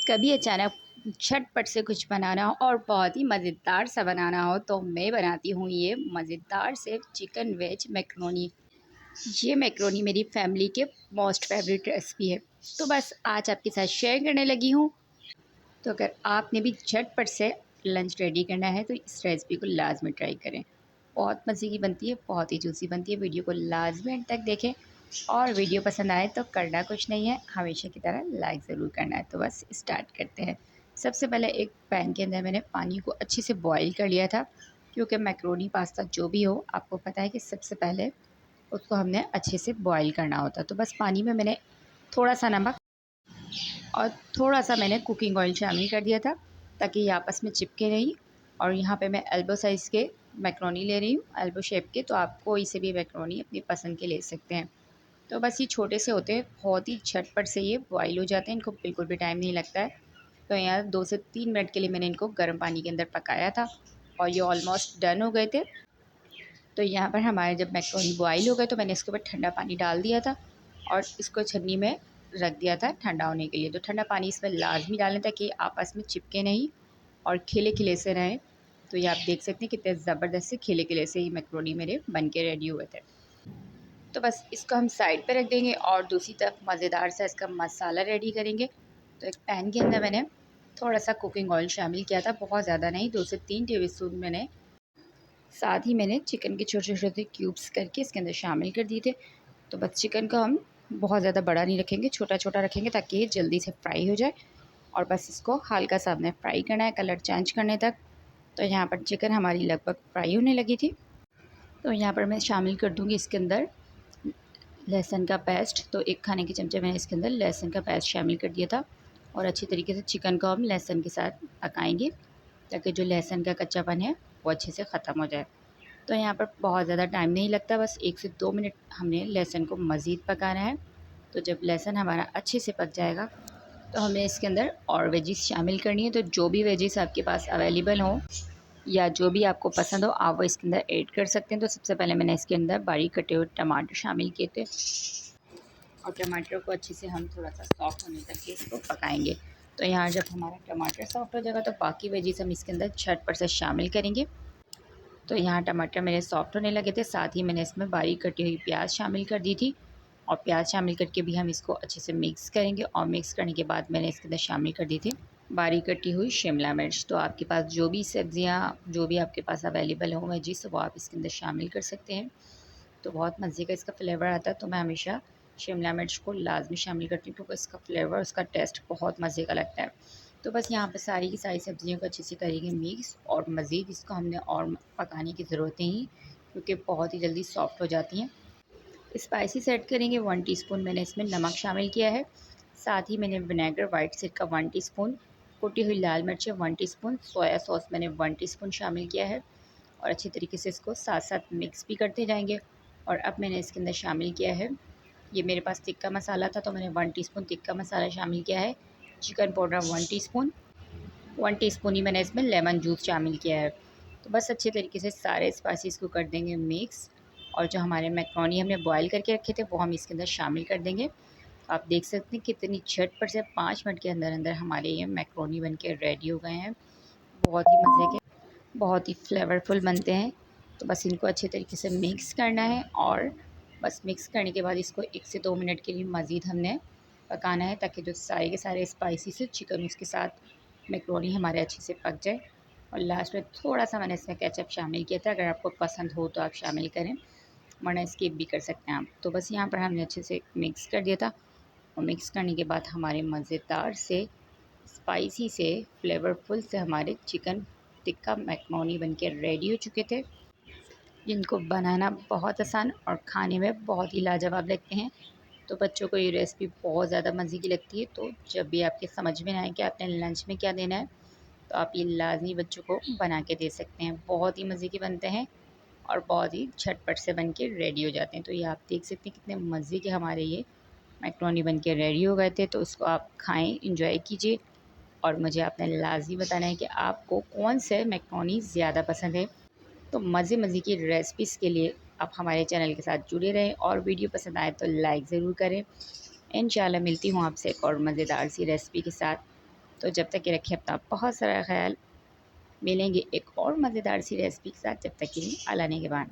कभी अचानक झटपट से कुछ बनाना हो और बहुत ही मज़ेदार सा बनाना हो तो मैं बनाती हूँ ये मज़ेदार से चिकन वेज मैक्रोनी। ये मैक्रोनी मेरी फैमिली के मोस्ट फेवरेट रेसिपी है। तो बस आज आपके साथ शेयर करने लगी हूँ। तो अगर आपने भी झटपट से लंच रेडी करना है तो इस रेसिपी को लाजमी ट्राई करें। बहुत मज़े की बनती है, बहुत ही जूसी बनती है। वीडियो को लाजमी एंड तक देखें और वीडियो पसंद आए तो करना कुछ नहीं है, हमेशा की तरह लाइक ज़रूर करना है। तो बस स्टार्ट करते हैं। सबसे पहले एक पैन के अंदर मैंने पानी को अच्छे से बॉईल कर लिया था, क्योंकि मैक्रोनी पास्ता जो भी हो आपको पता है कि सबसे पहले उसको हमने अच्छे से बॉईल करना होता है। तो बस पानी में मैंने थोड़ा सा नमक और थोड़ा सा मैंने कुकिंग ऑयल शामिल कर दिया था, ताकि ये आपस में चिपके नहीं। और यहाँ पे मैं एल्बो साइज़ के मैक्रोनी ले रही हूँ, एल्बो शेप के। तो आप कोई से भी मैक्रोनी अपनी पसंद के ले सकते हैं। तो बस ये छोटे से होते हैं, बहुत ही झटपट से ये बॉईल हो जाते हैं, इनको बिल्कुल भी टाइम नहीं लगता है। तो यहाँ 2 से 3 मिनट के लिए मैंने इनको गर्म पानी के अंदर पकाया था और ये ऑलमोस्ट डन हो गए थे। तो यहाँ पर हमारे जब मैक्रोनी बॉईल हो गए तो मैंने इसके ऊपर ठंडा पानी डाल दिया था और इसको छन्नी में रख दिया था ठंडा होने के लिए। तो ठंडा पानी इसमें लाजमी डालें ताकि आपस में चिपके नहीं और खिले खिले से रहें। तो ये आप देख सकते हैं कितने ज़बरदस्त से खिले खिले से ये मैक्रोनी मेरे बन के रेडी हुए थे। तो बस इसको हम साइड पे रख देंगे और दूसरी तरफ मज़ेदार सा इसका मसाला रेडी करेंगे। तो एक पैन के अंदर मैंने थोड़ा सा कुकिंग ऑयल शामिल किया था, बहुत ज़्यादा नहीं, 2 से 3 टेबल स्पून मैंने। साथ ही मैंने चिकन के छोटे छोटे क्यूब्स करके इसके अंदर शामिल कर दिए थे। तो बस चिकन को हम बहुत ज़्यादा बड़ा नहीं रखेंगे, छोटा छोटा रखेंगे ताकि ये जल्दी से फ्राई हो जाए। और बस इसको हल्का सा हमने फ्राई करना है, कलर चेंज करने तक। तो यहाँ पर चिकन हमारी लगभग फ्राई होने लगी थी। तो यहाँ पर मैं शामिल कर दूँगी इसके अंदर लहसुन का पेस्ट। तो 1 खाने के चमचे मैंने इसके अंदर लहसुन का पेस्ट शामिल कर दिया था और अच्छी तरीके से चिकन को हम लहसुन के साथ पकाएंगे, ताकि जो लहसुन का कच्चापन है वो अच्छे से ख़त्म हो जाए। तो यहाँ पर बहुत ज़्यादा टाइम नहीं लगता, बस 1 से 2 मिनट हमने लहसुन को मज़ीद पकाना है। तो जब लहसुन हमारा अच्छे से पक जाएगा तो हमें इसके अंदर और वेजिस शामिल करनी है। तो जो भी वेजिस आपके पास अवेलेबल हो या जो भी आपको पसंद हो आप वो इसके अंदर ऐड कर सकते हैं। तो सबसे पहले मैंने इसके अंदर बारीक कटे हुए टमाटर शामिल किए थे और टमाटर को अच्छे से हम थोड़ा सा सॉफ्ट होने तक के इसको पकाएंगे। तो यहाँ जब हमारा टमाटर सॉफ्ट हो जाएगा तो बाकी वेजिस हम इसके अंदर झटपट से शामिल करेंगे। तो यहाँ टमाटर मेरे सॉफ्ट होने लगे थे, साथ ही मैंने इसमें बारीक कटी हुई प्याज शामिल कर दी थी और प्याज शामिल करके भी हम इसको अच्छे से मिक्स करेंगे। और मिक्स करने के बाद मैंने इसके अंदर शामिल कर दी थी बारीक कटी हुई शिमला मिर्च। तो आपके पास जो भी सब्जियाँ जो भी आपके पास अवेलेबल हो वेजिस वो आप इसके अंदर शामिल कर सकते हैं। तो बहुत मज़े का इसका फ्लेवर आता है। तो मैं हमेशा शिमला मिर्च को लाजमी शामिल करती हूँ, क्योंकि इसका फ्लेवर उसका टेस्ट बहुत मज़े का लगता है। तो बस यहाँ पे सारी की सारी सब्जियों को अच्छे से करेंगे मिक्स और मज़ीद इसको हमने और पकाने की ज़रूरत नहीं, क्योंकि बहुत ही जल्दी सॉफ्ट हो जाती हैं। स्पाइसेस ऐड करेंगे, 1 टीस्पून मैंने इसमें नमक शामिल किया है। साथ ही मैंने विनेगर वाइट सिरका 1 टीस्पून, कुटी हुई लाल मिर्चें 1 टीस्पून, सोया सॉस मैंने 1 टीस्पून शामिल किया है। और अच्छी तरीके से इसको साथ साथ मिक्स भी करते जाएंगे। और अब मैंने इसके अंदर शामिल किया है, ये मेरे पास तिक्का मसाला था तो मैंने 1 टीस्पून तिक्का मसाला शामिल किया है। चिकन पाउडर 1 टीस्पून, 1 टीस्पून ही मैंने इसमें लेमन जूस शामिल किया है। तो बस अच्छे तरीके से सारे स्पाइसेस को कर देंगे मिक्स। और जो हमारे मैक्रोनी हमने बॉईल करके रखे थे वो हम इसके अंदर शामिल कर देंगे। आप देख सकते हैं कितनी झटपट से 5 मिनट के अंदर अंदर हमारे ये मैक्रोनी बन के रेडी हो गए हैं। बहुत ही मज़े के, बहुत ही फ्लेवरफुल बनते हैं। तो बस इनको अच्छे तरीके से मिक्स करना है और बस मिक्स करने के बाद इसको 1 से 2 मिनट के लिए मज़ीद हमने पकाना है, ताकि जो सारे के सारे स्पाइसी से चिकन उसके साथ मैक्रोनी हमारे अच्छे से पक जाए। और लास्ट में थोड़ा सा मैंने इसमें केचप शामिल किया था, अगर आपको पसंद हो तो आप शामिल करें, वरना स्किप भी कर सकते हैं आप। तो बस यहाँ पर हमने अच्छे से मिक्स कर दिया था और मिक्स करने के बाद हमारे मज़ेदार से स्पाइसी से फ्लेवरफुल से हमारे चिकन टिक्का मैक्रोनी बनके रेडी हो चुके थे, जिनको बनाना बहुत आसान और खाने में बहुत ही लाजवाब लगते हैं। तो बच्चों को ये रेसिपी बहुत ज़्यादा मज़े की लगती है। तो जब भी आपके समझ में ना आए कि आपने लंच में क्या देना है तो आप ये लाजमी बच्चों को बना के दे सकते हैं। बहुत ही मज़े के बनते हैं और बहुत ही झटपट से बन के रेडी हो जाते हैं। तो ये आप देख सकते हैं कितने मज़े के हमारे ये मैक्रोनी बन के रेडी हो गए थे। तो उसको आप खाएँ, इंजॉय कीजिए और मुझे आपने लाज़मी बताना है कि आपको कौन से मैक्रोनी ज़्यादा पसंद है। तो मज़े की रेसिपीज़ के लिए आप हमारे चैनल के साथ जुड़े रहें और वीडियो पसंद आए तो लाइक ज़रूर करें। इंशाल्लाह मिलती हूँ आपसे एक और मज़ेदार सी रेसिपी के साथ। तो जब तक के रखिए अपना बहुत सारा ख्याल। मिलेंगे एक और मज़ेदार सी रेसिपी के साथ, जब तक के लिए अल्लाह ने के बाद।